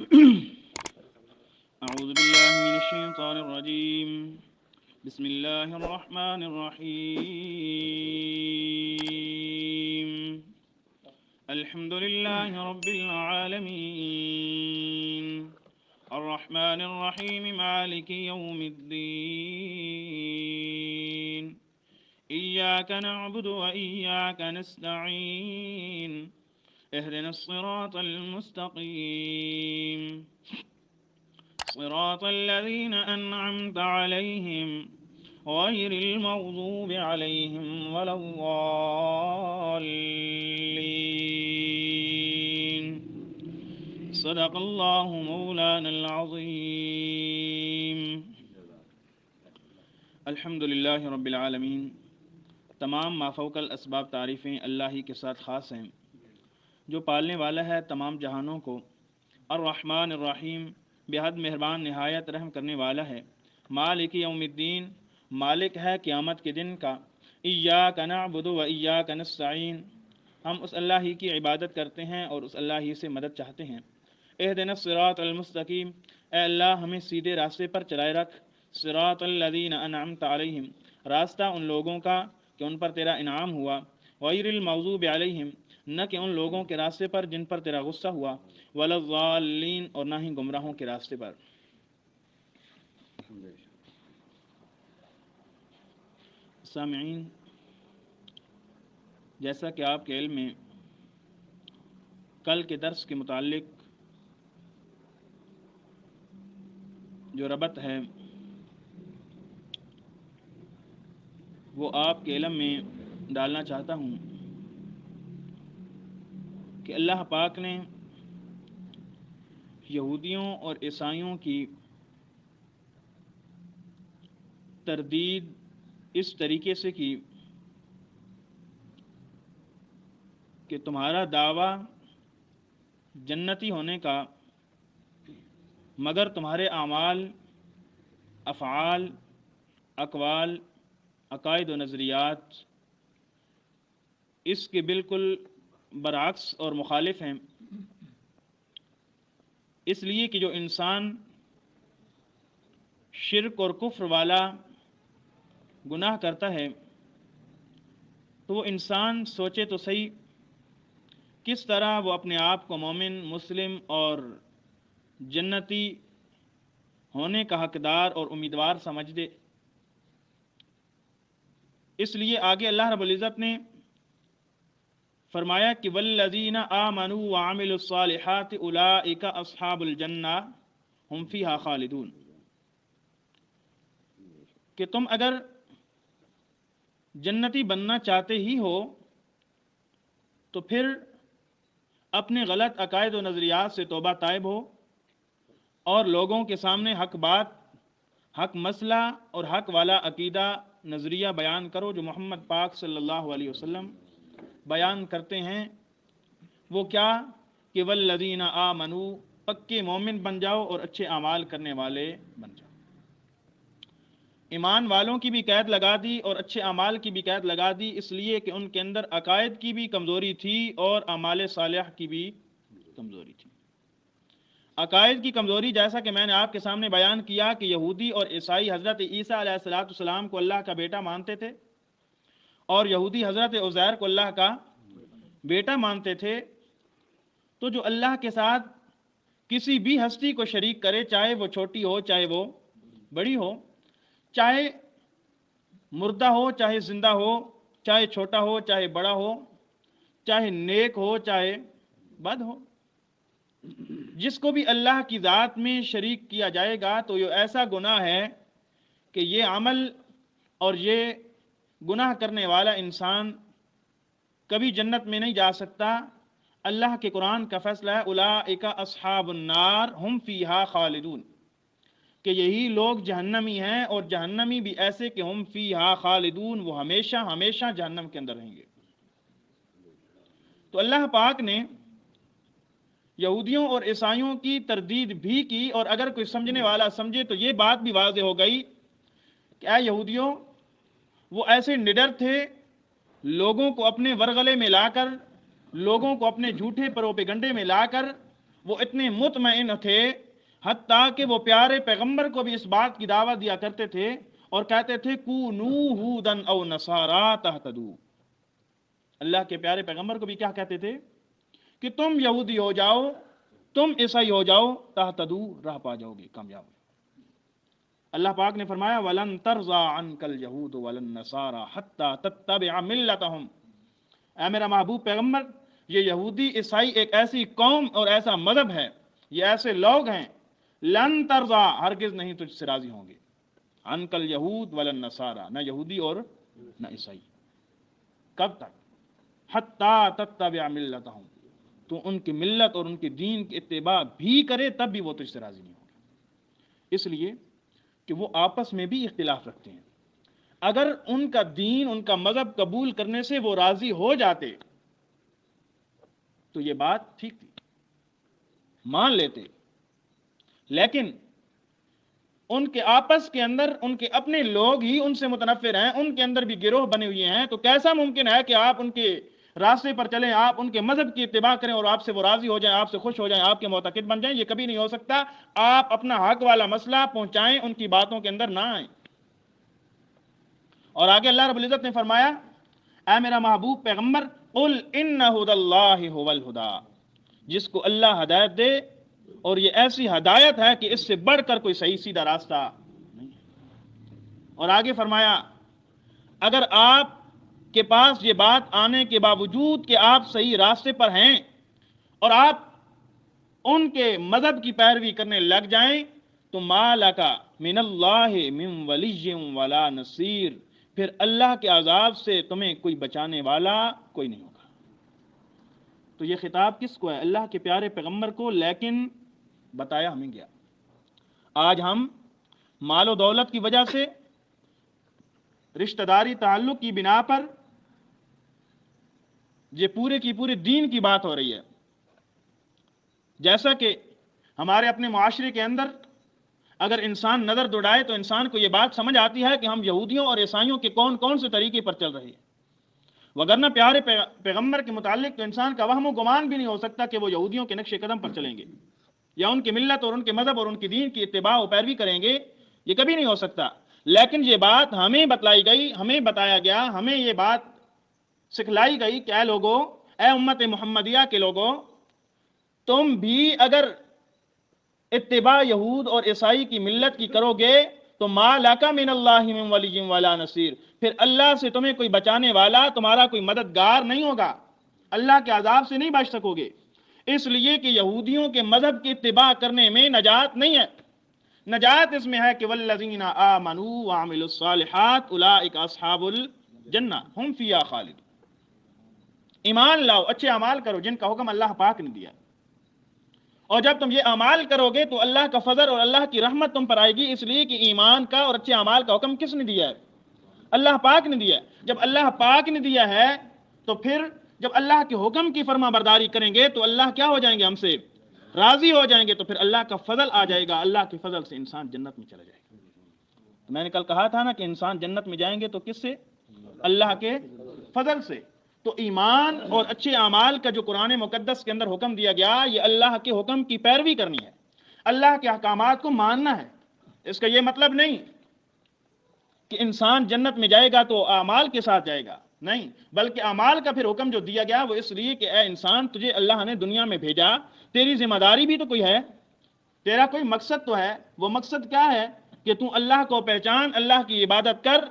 أعوذ بالله من الشيطان الرجيم. بسم الله الرحمن الرحيم. الحمد لله رب العالمين الرحمن الرحيم مالك يوم الدين إياك نعبد وإياك نستعين اهدنا الصراط المستقيم صراط الذين أنعمت عليهم غير المغضوب عليهم ولا الضالين. صدق الله مولانا العظيم. الحمد للہ رب العالمین. تمام ما فوق الاسباب تعریفیں اللہ ہی کے ساتھ خاص ہیں جو پالنے والا ہے تمام جہانوں کو. الرحمن الرحیم، بے حد مہربان نہایت رحم کرنے والا ہے. مالک یوم الدین، مالک ہے قیامت کے دن کا. ایاک نعبد و ایاک نستعین، ہم اس اللہ ہی کی عبادت کرتے ہیں اور اس اللہ ہی سے مدد چاہتے ہیں. اہدنا الصراط المستقیم، اے اللہ ہمیں سیدھے راستے پر چلائے رکھ. صراط الذین انعمت علیہم، راستہ ان لوگوں کا کہ ان پر تیرا انعام ہوا. غیر المغضوب علیہم، نہ کہ ان لوگوں کے راستے پر جن پر تیرا غصہ ہوا. ولا الضالین، اور نہ ہی گمراہوں کے راستے پر. سامعین، جیسا کہ آپ کے علم میں کل کے درس کے متعلق جو ربط ہے وہ آپ کے علم میں ڈالنا چاہتا ہوں کہ اللہ پاک نے یہودیوں اور عیسائیوں کی تردید اس طریقے سے کی کہ تمہارا دعویٰ جنتی ہونے کا مگر تمہارے اعمال، افعال، اقوال، عقائد و نظریات اس کے بالکل برعکس اور مخالف ہیں. اس لیے کہ جو انسان شرک اور کفر والا گناہ کرتا ہے تو وہ انسان سوچے تو صحیح کس طرح وہ اپنے آپ کو مومن، مسلم اور جنتی ہونے کا حقدار اور امیدوار سمجھ دے. اس لیے آگے اللہ رب العزت نے فرمایا کہ والذین آمنوا وعملوا الصالحات اولئک اصحاب الجنہ ہم فیہا خالدون، کہ تم اگر جنتی بننا چاہتے ہی ہو تو پھر اپنے غلط عقائد و نظریات سے توبہ طائب ہو اور لوگوں کے سامنے حق بات، حق مسئلہ اور حق والا عقیدہ نظریہ بیان کرو جو محمد پاک صلی اللہ علیہ وسلم بیان کرتے ہیں. وہ کیا کہ والذین آمنوا، پکے مومن بن جاؤ اور اچھے اعمال کرنے والے بن جاؤ. ایمان والوں کی بھی قید لگا دی اور اچھے اعمال کی بھی قید لگا دی، اس لیے کہ ان کے اندر عقائد کی بھی کمزوری تھی اور اعمال صالح کی بھی کمزوری تھی. عقائد کی کمزوری جیسا کہ میں نے آپ کے سامنے بیان کیا کہ یہودی اور عیسائی حضرت عیسیٰ علیہ السلام کو اللہ کا بیٹا مانتے تھے اور یہودی حضرت عزیر کو اللہ کا بیٹا مانتے تھے. تو جو اللہ کے ساتھ کسی بھی ہستی کو شریک کرے، چاہے وہ چھوٹی ہو چاہے وہ بڑی ہو، چاہے مردہ ہو چاہے زندہ ہو، چاہے چھوٹا ہو چاہے بڑا ہو، چاہے نیک ہو چاہے بد ہو، جس کو بھی اللہ کی ذات میں شریک کیا جائے گا تو یہ ایسا گناہ ہے کہ یہ عمل اور یہ گناہ کرنے والا انسان کبھی جنت میں نہیں جا سکتا. اللہ کے قرآن کا فیصلہ ہے اولئک اصحاب النار ہم فیہا خالدون، کہ یہی لوگ جہنمی ہیں اور جہنمی بھی ایسے کہ ہم فیہا خالدون، وہ ہمیشہ ہمیشہ جہنم کے اندر رہیں گے. تو اللہ پاک نے یہودیوں اور عیسائیوں کی تردید بھی کی، اور اگر کوئی سمجھنے والا سمجھے تو یہ بات بھی واضح ہو گئی کہ اے یہودیوں، وہ ایسے نڈر تھے لوگوں کو اپنے ورغلے میں لا کر، لوگوں کو اپنے جھوٹے پروپیگنڈے میں لا کر وہ اتنے مطمئن تھے حتیٰ کہ وہ پیارے پیغمبر کو بھی اس بات کی دعوت دیا کرتے تھے اور کہتے تھے کونو ہودن او نصارا تہتدو. اللہ کے پیارے پیغمبر کو بھی کیا کہتے تھے کہ تم یہودی ہو جاؤ، تم عیسائی ہو جاؤ، تہتدو، راہ پا جاؤ گے، کامیاب. اللہ پاک نے فرمایا وَلَن تَرْضَىٰ عَنْكَ الْيَهُودُ وَلَا النَّصَارَىٰ حَتَّىٰ تَتَّبِعَ مِلَّتَهُمْ. اے میرا محبوب پیغمبر، یہ یہودی عیسائی ایک ایسی قوم اور ایسا مذہب ہے، یہ ایسے لوگ ہیں لن ترضا، ہرگز نہیں تجھ سے راضی ہوں گے، عنک الیہود ولا النصارى، نہ یہودی اور نہ عیسائی. کب تک؟ حتیٰ تتبع ملتہم، تو ان کی ملت اور ان کے دین کی اتباع بھی کرے تب بھی وہ تجھ سے راضی نہیں ہوں گے. اس لیے کہ وہ آپس میں بھی اختلاف رکھتے ہیں. اگر ان کا دین، ان کا مذہب قبول کرنے سے وہ راضی ہو جاتے تو یہ بات ٹھیک تھی، مان لیتے. لیکن ان کے آپس کے اندر ان کے اپنے لوگ ہی ان سے متنفر ہیں، ان کے اندر بھی گروہ بنے ہوئے ہیں، تو کیسا ممکن ہے کہ آپ ان کے راستے پر چلیں، آپ ان کے مذہب کی اتباع کریں اور آپ سے وہ راضی ہو جائیں، آپ سے خوش ہو جائیں، آپ کے معتقد بن جائیں؟ یہ کبھی نہیں ہو سکتا. آپ اپنا حق والا مسئلہ پہنچائیں، ان کی باتوں کے اندر نہ آئیں. اور آگے اللہ رب العزت نے فرمایا اے میرا محبوب پیغمبر قل ان ھدی اللہ ھو الھدی، جس کو اللہ ہدایت دے، اور یہ ایسی ہدایت ہے کہ اس سے بڑھ کر کوئی صحیح سیدھا راستہ نہیں ہے. اور آگے فرمایا اگر آپ کے پاس یہ بات آنے کے باوجود کہ آپ صحیح راستے پر ہیں اور آپ ان کے مذہب کی پیروی کرنے لگ جائیں تو ما لک من اللہ من ولی ولا نصیر، پھر اللہ کے عذاب سے تمہیں کوئی بچانے والا کوئی نہیں ہوگا. تو یہ خطاب کس کو ہے؟ اللہ کے پیارے پیغمبر کو. لیکن بتایا ہمیں گیا. آج ہم مال و دولت کی وجہ سے، رشتہ داری تعلق کی بنا پر یہ پورے کی پورے دین کی بات ہو رہی ہے. جیسا کہ ہمارے اپنے معاشرے کے اندر اگر انسان نظر دوڑائے تو انسان کو یہ بات سمجھ آتی ہے کہ ہم یہودیوں اور عیسائیوں کے کون کون سے طریقے پر چل رہے ہیں. وگرنہ پیارے پیغمبر کے متعلق تو انسان کا وہم و گمان بھی نہیں ہو سکتا کہ وہ یہودیوں کے نقش قدم پر چلیں گے یا ان کی ملت اور ان کے مذہب اور ان کی دین کی اتباع و پیروی کریں گے. یہ کبھی نہیں ہو سکتا. لیکن یہ بات ہمیں بتلائی گئی، ہمیں بتایا گیا، ہمیں یہ بات سکھلائی گئی کہ اے لوگو، اے امت محمدیہ کے لوگو، تم بھی اگر اتباع یہود اور عیسائی کی ملت کی کرو گے تو ما لک من اللہ من ولی ولا نصیر، پھر اللہ سے تمہیں کوئی بچانے والا، تمہارا کوئی مددگار نہیں ہوگا، اللہ کے عذاب سے نہیں بچ سکو گے. اس لیے کہ یہودیوں کے مذہب کی اتباع کرنے میں نجات نہیں ہے. نجات اس میں ہے کہ والذین آمنوا وعملوا الصالحات اولئک اصحاب الجنہ ہم فیہا خالدون. ایمان لاؤ، اچھے اعمال کرو جن کا حکم اللہ پاک نے دیا. اور جب تم یہ اعمال کرو گے تو اللہ کا فضل اور اللہ کی رحمت تم پر آئے گی. اس لیے کہ ایمان کا اور اچھے اعمال کا حکم کس نے دیا ہے؟ اللہ پاک نے دیا ہے. جب اللہ پاک نے دیا ہے تو پھر جب اللہ کے حکم کی فرما برداری کریں گے تو اللہ کیا ہو جائیں گے؟ ہم سے راضی ہو جائیں گے. تو پھر اللہ کا فضل آ جائے گا. اللہ کے فضل سے انسان جنت میں چلا جائے گا. تو میں نے کل کہا تھا نا کہ انسان جنت میں جائیں گے تو کس سے؟ اللہ کے فضل سے. تو ایمان اور اچھے اعمال کا جو قرآن مقدس کے اندر حکم دیا گیا، یہ اللہ کے حکم کی پیروی کرنی ہے، اللہ کے احکامات کو ماننا ہے. اس کا یہ مطلب نہیں کہ انسان جنت میں جائے گا تو اعمال کے ساتھ جائے گا، نہیں، بلکہ اعمال کا پھر حکم جو دیا گیا وہ اس لیے کہ اے انسان، تجھے اللہ نے دنیا میں بھیجا، تیری ذمہ داری بھی تو کوئی ہے، تیرا کوئی مقصد تو ہے. وہ مقصد کیا ہے؟ کہ تو اللہ کو پہچان، اللہ کی عبادت کر،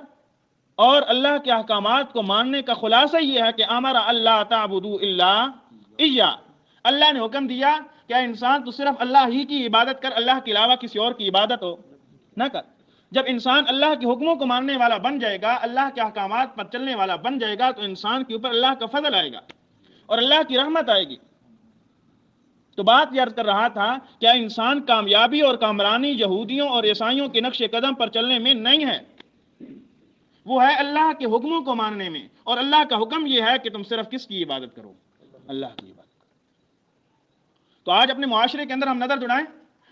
اور اللہ کے احکامات کو ماننے کا خلاصہ یہ ہے کہ امر اللہ تعبدوا الا ایہ. اللہ نے حکم دیا کہ اے انسان تو صرف اللہ ہی کی عبادت کر، اللہ کے علاوہ کسی اور کی عبادت ہو نہ کر. جب انسان اللہ کے حکموں کو ماننے والا بن جائے گا، اللہ کے احکامات پر چلنے والا بن جائے گا، تو انسان کے اوپر اللہ کا فضل آئے گا اور اللہ کی رحمت آئے گی. تو بات یہ عرض کر رہا تھا کہ انسان کامیابی اور کامرانی یہودیوں اور عیسائیوں کے نقش قدم پر چلنے میں نہیں ہے، وہ ہے اللہ کے حکموں کو ماننے میں. اور اللہ کا حکم یہ ہے کہ تم صرف کس کی عبادت کرو؟ اللہ کی عبادت کرو. تو آج اپنے معاشرے کے اندر ہم نظر دوڑائیں،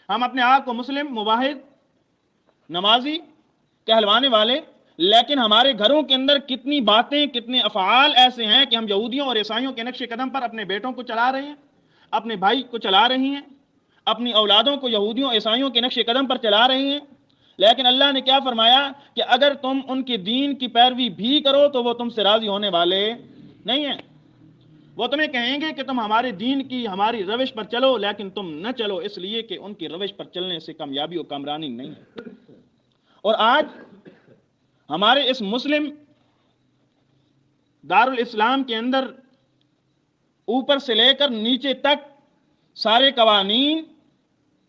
ہم اپنے آپ کو مسلم، مواحد، نمازی کہلوانے والے، لیکن ہمارے گھروں کے اندر کتنی باتیں، کتنے افعال ایسے ہیں کہ ہم یہودیوں اور عیسائیوں کے نقش قدم پر اپنے بیٹوں کو چلا رہے ہیں، اپنے بھائی کو چلا رہی ہیں، اپنی اولادوں کو یہودیوں عیسائیوں کے نقش قدم پر چلا رہی ہیں، لیکن اللہ نے کیا فرمایا کہ اگر تم ان کے دین کی پیروی بھی کرو تو وہ تم سے راضی ہونے والے نہیں ہیں۔ وہ تمہیں کہیں گے کہ تم ہمارے دین کی ہماری روش پر چلو، لیکن تم نہ چلو، اس لیے کہ ان کی روش پر چلنے سے کامیابی و کامرانی نہیں ہے۔ اور آج ہمارے اس مسلم دارالاسلام کے اندر اوپر سے لے کر نیچے تک سارے قوانین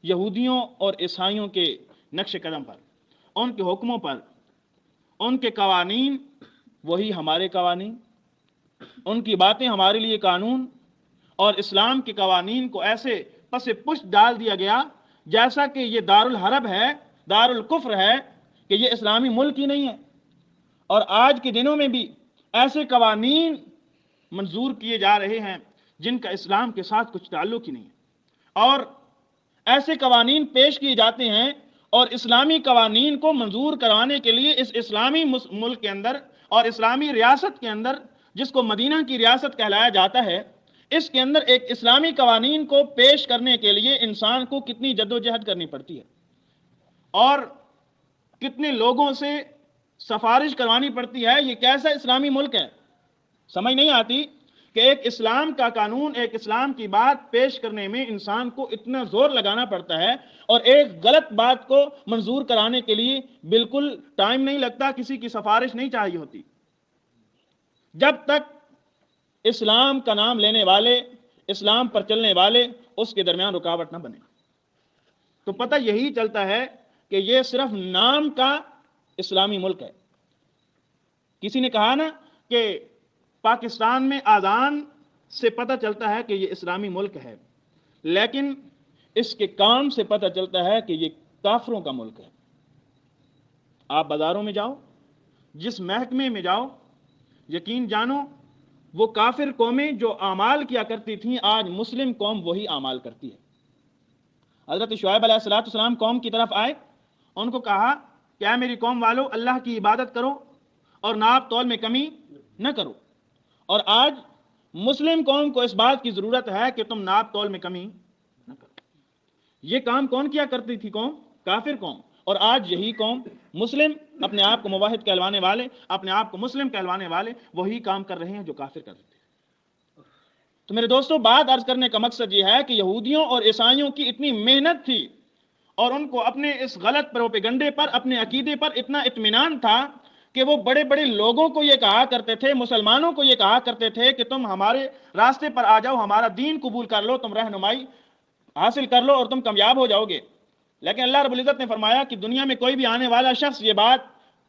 یہودیوں اور عیسائیوں کے نقش قدم پر، ان کے حکموں پر، ان کے قوانین وہی ہمارے قوانین، ان کی باتیں ہمارے لیے قانون، اور اسلام کے قوانین کو ایسے پس پشت ڈال دیا گیا جیسا کہ یہ دارالحرب ہے، دارالکفر ہے، کہ یہ اسلامی ملک ہی نہیں ہے۔ اور آج کے دنوں میں بھی ایسے قوانین منظور کیے جا رہے ہیں جن کا اسلام کے ساتھ کچھ تعلق ہی نہیں ہے، اور ایسے قوانین پیش کیے جاتے ہیں، اور اسلامی قوانین کو منظور کروانے کے لیے اس اسلامی ملک کے اندر اور اسلامی ریاست کے اندر، جس کو مدینہ کی ریاست کہلایا جاتا ہے، اس کے اندر ایک اسلامی قوانین کو پیش کرنے کے لیے انسان کو کتنی جدوجہد کرنی پڑتی ہے، اور کتنے لوگوں سے سفارش کروانی پڑتی ہے۔ یہ کیسا اسلامی ملک ہے؟ سمجھ نہیں آتی کہ ایک اسلام کا قانون، ایک اسلام کی بات پیش کرنے میں انسان کو اتنا زور لگانا پڑتا ہے، اور ایک غلط بات کو منظور کرانے کے لیے بالکل ٹائم نہیں لگتا، کسی کی سفارش نہیں چاہیے ہوتی، جب تک اسلام کا نام لینے والے، اسلام پر چلنے والے اس کے درمیان رکاوٹ نہ بنے۔ تو پتہ یہی چلتا ہے کہ یہ صرف نام کا اسلامی ملک ہے۔ کسی نے کہا نا کہ پاکستان میں آذان سے پتہ چلتا ہے کہ یہ اسلامی ملک ہے، لیکن اس کے کام سے پتہ چلتا ہے کہ یہ کافروں کا ملک ہے۔ آپ بازاروں میں جاؤ، جس محکمے میں جاؤ، یقین جانو وہ کافر قومیں جو اعمال کیا کرتی تھیں، آج مسلم قوم وہی اعمال کرتی ہے۔ حضرت شعیب علیہ السلام قوم کی طرف آئے، ان کو کہا کہ اے میری قوم والو، اللہ کی عبادت کرو اور ناپ تول میں کمی نہ کرو۔ اور آج مسلم قوم کو اس بات کی ضرورت ہے کہ تم ناپ تول میں کمی نہ کرو۔ یہ کام کون کیا کرتی تھی؟ قوم، کافر قوم۔ اور آج یہی قوم، مسلم، اپنے آپ کو موحد کہلوانے والے، اپنے آپ کو مسلم کہلوانے والے، وہی کام کر رہے ہیں جو کافر کرتے تھے۔ تو میرے دوستوں، بات عرض کرنے کا مقصد یہ ہے کہ یہودیوں اور عیسائیوں کی اتنی محنت تھی، اور ان کو اپنے اس غلط پروپیگنڈے پر، اپنے عقیدے پر اتنا اطمینان تھا کہ وہ بڑے بڑے لوگوں کو یہ کہا کرتے تھے، مسلمانوں کو یہ کہا کرتے تھے کہ تم ہمارے راستے پر آ جاؤ، ہمارا دین قبول کر لو، تم رہنمائی حاصل کر لو اور تم کامیاب ہو جاؤ گے۔ لیکن اللہ رب العزت نے فرمایا کہ دنیا میں کوئی بھی آنے والا شخص یہ بات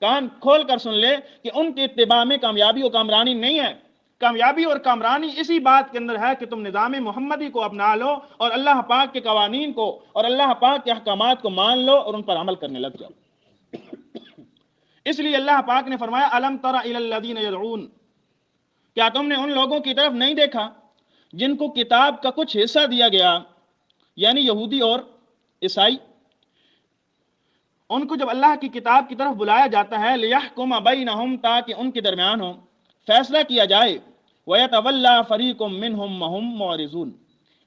کان کھول کر سن لے کہ ان کے اتباع میں کامیابی و کامرانی نہیں ہے۔ کامیابی اور کامرانی اسی بات کے اندر ہے کہ تم نظام محمدی کو اپنا لو، اور اللہ پاک کے قوانین کو اور اللہ پاک کے احکامات کو مان لو اور ان پر عمل کرنے لگ جاؤ۔ اس لیے اللہ پاک نے فرمایا الم تر الی الذین یدعون، کیا تم نے ان لوگوں کی طرف نہیں دیکھا جن کو کتاب کا کچھ حصہ دیا گیا، یعنی یہودی اور عیسائی؟ ان کو جب اللہ کی کتاب کی طرف بلایا جاتا ہے لیحکم بینہم، تاکہ ان کے درمیان ہو، فیصلہ کیا جائے، وَيَتَوَلَّى فَرِيقٌ مِّنْهُمْ وَهُمْ مُعْرِضُونَ،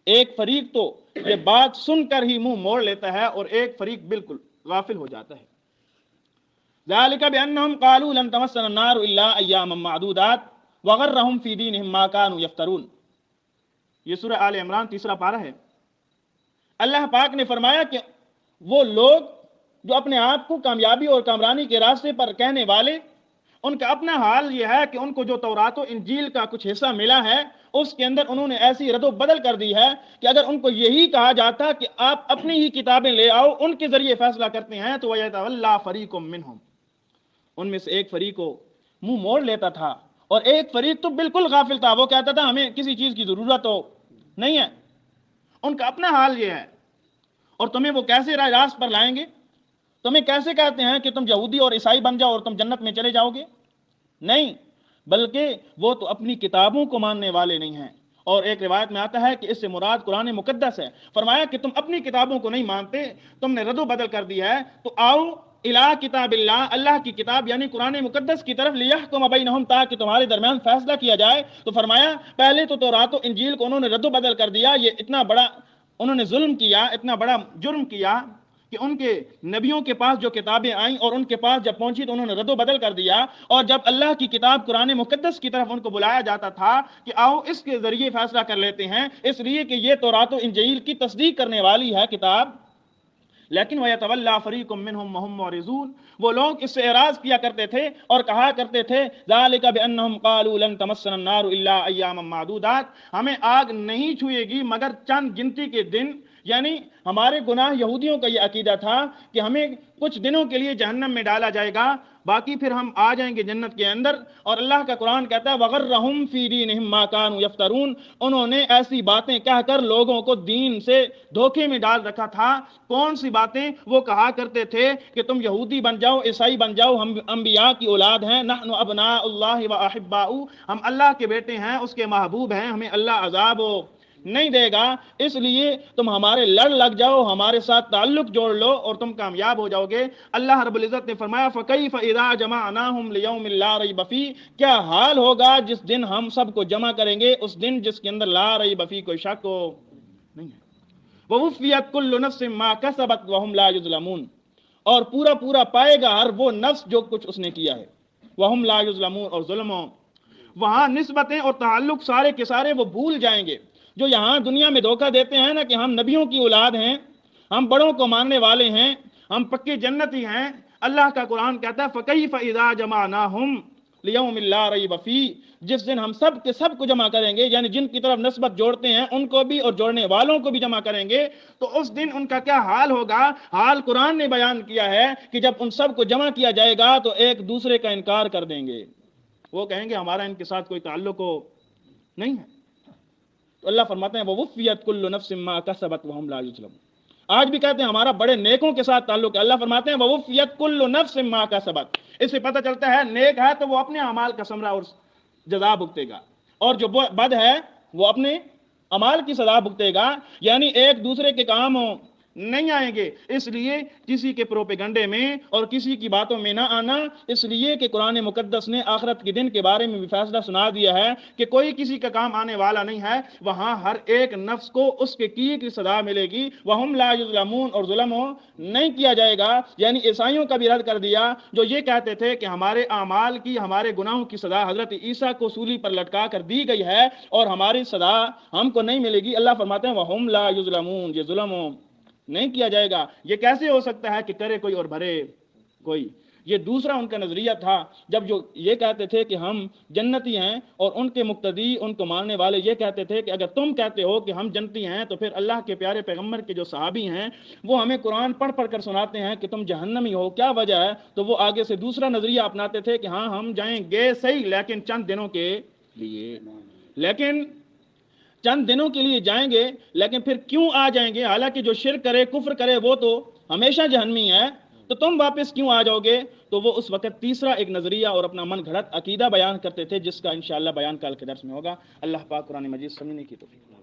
ایک فریق تو یہ بات سن کر ہی منہ موڑ لیتا ہے اور ایک فریق بالکل غافل ہو جاتا ہے۔ ذَلِكَ بِأَنَّهُمْ قَالُوا لَن تَمَسَّنَا النَّارُ إِلَّا أَيَّامًا مَّعْدُودَاتٍ وَغَرَّهُمْ فِي دِينِهِم مَّا كَانُوا يَفْتَرُونَ۔ یہ سورہ آل عمران 3 پارہ ہے۔ اللہ پاک نے فرمایا کہ وہ لوگ جو اپنے آپ کو کامیابی اور کامرانی کے راستے پر کہنے والے، ان کا اپنا حال یہ ہے کہ ان کو جو تورات و انجیل کا کچھ حصہ ملا ہے، اس کے اندر انہوں نے ایسی رد و بدل کر دی ہے کہ اگر ان کو یہی کہا جاتا کہ آپ اپنی ہی کتابیں لے آؤ، ان کے ذریعے فیصلہ کرتے ہیں، تو وَيَتَوَلَّى فَرِيقٌ مِّنْهُمْ، ان میں سے ایک فریق کو منہ موڑ لیتا تھا، اور ایک فریق تو بالکل غافل تھا، وہ کہتا تھا ہمیں کسی چیز کی ضرورت ہو نہیں ہے۔ ان کا اپنا حال یہ ہے، اور تمہیں وہ کیسے راہ راست پر لائیں گے؟ تمہیں کیسے کہتے ہیں کہ تم یہودی اور عیسائی بن جاؤ اور تم جنت میں چلے جاؤ گے؟ نہیں، بلکہ وہ تو اپنی کتابوں کو ماننے والے نہیں ہیں۔ اور ایک روایت میں آتا ہے کہ اس سے مراد قرآن مقدس ہے۔ فرمایا کہ تم اپنی کتابوں کو نہیں مانتے، تم نے رد و بدل کر دی ہے، تو آؤ الا کتاب اللہ، اللہ کی کتاب یعنی قرآن مقدس کی طرف، لیحکم بینہم تاکہ تمہارے درمیان فیصلہ کیا جائے۔ تو فرمایا پہلے تو تورات و انجیل کو انہوں نے رد و بدل کر دیا، یہ اتنا بڑا انہوں نے ظلم کیا، اتنا بڑا جرم کیا کہ ان کے نبیوں کے پاس جو کتابیں آئیں اور ان کے پاس جب پہنچی تو انہوں نے رد و بدل کر دیا، اور جب اللہ کی کتاب قرآن مقدس کی طرف ان کو بلایا جاتا تھا کہ آؤ اس کے ذریعے فیصلہ کر لیتے ہیں، اس لیے کہ یہ تورات و انجیل کی تصدیق کرنے والی ہے کتاب، لیکن وَيَتَوَلَّى فَرِيقٌ مِّنْهُمْ وَهُمْ مُعْرِضُونَ، وہ لوگ اس سے اعراض کیا کرتے تھے اور کہا کرتے تھے ذَلِكَ بِأَنَّهُمْ قَالُوا لَن تَمَسَّنَا النَّارُ إِلَّا أَيَّامًا مَّعْدُودَاتٍ، ہمیں آگ نہیں چھوئے گی مگر چند گنتی کے دن، یعنی ہمارے گناہ یہودیوں کا یہ عقیدہ تھا کہ ہمیں کچھ دنوں کے لیے جہنم میں ڈالا جائے گا، باقی پھر ہم آ جائیں گے جنت کے اندر۔ اور اللہ کا قرآن کہتا ہے وَغَرَّهُمْ فِي دِينِهِمْ مَا كَانُوا يَفْتَرُونَ، انہوں نے ایسی باتیں کہہ کر لوگوں کو دین سے دھوکے میں ڈال رکھا تھا۔ کون سی باتیں؟ وہ کہا کرتے تھے کہ تم یہودی بن جاؤ، عیسائی بن جاؤ، ہم انبیاء کی اولاد ہیں، نحن ابناء اللہ واحباؤ، ہم اللہ کے بیٹے ہیں، اس کے محبوب ہیں، ہمیں اللہ عذاب نہیں دے گا، اس لیے تم ہمارے لڑ لگ جاؤ، ہمارے ساتھ تعلق جوڑ لو اور تم کامیاب ہو جاؤ گے۔ اللہ رب العزت نے فرمایا فَكَيْفَ إِذَا جَمَعْنَاهُمْ لِيَوْمٍ لَا رَيْبَ فِيهِ، کیا حال ہوگا جس دن ہم سب کو جمع کریں گے، اس دن جس کے اندر لا ریب فیہ کوئی شک ہو نہیں ہے۔ وَوُفِّيَتْ كُلُّ نَفْسٍ مَا كَسَبَتْ وَهُمْ لَا يُظْلَمُونَ، اور پورا پائے گا ہر وہ نفس جو کچھ اس نے کیا ہے، وَهُمْ لَا يُظْلَمُونَ، اور ظلم وہاں نسبتیں اور تعلق سارے کے سارے وہ بھول جائیں گے۔ جو یہاں دنیا میں دھوکہ دیتے ہیں نا کہ ہم نبیوں کی اولاد ہیں، ہم بڑوں کو ماننے والے ہیں، ہم پکے جنتی ہیں، اللہ کا قرآن کہتا ہے فَكَيْفَ إِذَا جَمَعْنَاهُمْ لِيَوْمٍ لَا رَيْبَ فِيهِ، جس دن ہم سب کے سب کو جمع کریں گے، یعنی جن کی طرف نسبت جوڑتے ہیں ان کو بھی اور جوڑنے والوں کو بھی جمع کریں گے، تو اس دن ان کا کیا حال ہوگا؟ حال قرآن نے بیان کیا ہے کہ جب ان سب کو جمع کیا جائے گا تو ایک دوسرے کا انکار کر دیں گے، وہ کہیں گے ہمارا ان کے ساتھ کوئی تعلق نہیں ہے۔ تو اللہ فرماتے ہیں وَوُفِّيَتْ كُلُّ نَفْسٍ مَا كَسَبَتْ وَهُمْ لَا يُظْلَمُونَ، آج بھی کہتے ہیں ہمارا بڑے نیکوں کے ساتھ تعلق ہے، اللہ فرماتے ہیں وَوُفِّيَتْ كُلُّ نَفْسٍ مَا كَسَبَتْ، اس سے پتہ چلتا ہے نیک ہے تو وہ اپنے اعمال کا ثمرہ اور جزا بھگتے گا، اور جو بد ہے وہ اپنے اعمال کی سزا بھگتے گا، یعنی ایک دوسرے کے کام نہیں آئیں گے۔ اس لیے کسی کے پروپیگنڈے میں اور کسی کی باتوں میں نہ آنا، اس لیے کہ قرآن مقدس نے آخرت کے دن کے بارے میں بھی فیصلہ سنا دیا ہے کہ کوئی کسی کا کام آنے والا نہیں ہے، وہاں ہر ایک نفس کو اس کے کیے کی سزا ملے گی، وَهُمْ لَا يُظْلَمُونَ، اور ظلم نہیں کیا جائے گا۔ یعنی عیسائیوں کا بھی رد کر دیا جو یہ کہتے تھے کہ ہمارے اعمال کی، ہمارے گناہوں کی سزا حضرت عیسیٰ کو صلیب پر لٹکا کر دی گئی ہے اور ہماری سزا ہم کو نہیں ملے گی۔ اللہ فرماتے ہیں وَهُمْ لَا يُظْلَمُونَ، یہ ظلم نہیں کیا جائے گا۔ یہ کیسے ہو سکتا ہے کہ کرے کوئی اور بھرے کوئی؟ یہ دوسرا ان کا نظریہ تھا، جب جو یہ کہتے تھے کہ ہم جنتی ہیں اور ان کے مقتدی، ان کو ماننے والے یہ کہتے تھے کہ اگر تم کہتے ہو کہ ہم جنتی ہیں تو پھر اللہ کے پیارے پیغمبر کے جو صحابی ہیں وہ ہمیں قرآن پڑھ کر سناتے ہیں کہ تم جہنمی ہو، کیا وجہ ہے؟ تو وہ آگے سے دوسرا نظریہ اپناتے تھے کہ ہاں ہم جائیں گے صحیح لیکن چند دنوں کے لیے، لیکن چند دنوں کے لیے جائیں گے، لیکن پھر کیوں آ جائیں گے؟ حالانکہ جو شرک کرے، کفر کرے، وہ تو ہمیشہ جہنمی ہے، تو تم واپس کیوں آ جاؤ گے؟ تو وہ اس وقت تیسرا ایک نظریہ اور اپنا من گھڑت عقیدہ بیان کرتے تھے، جس کا انشاءاللہ بیان کل کے درس میں ہوگا۔ اللہ پاک قرآن مجید سمجھنے کی توفیق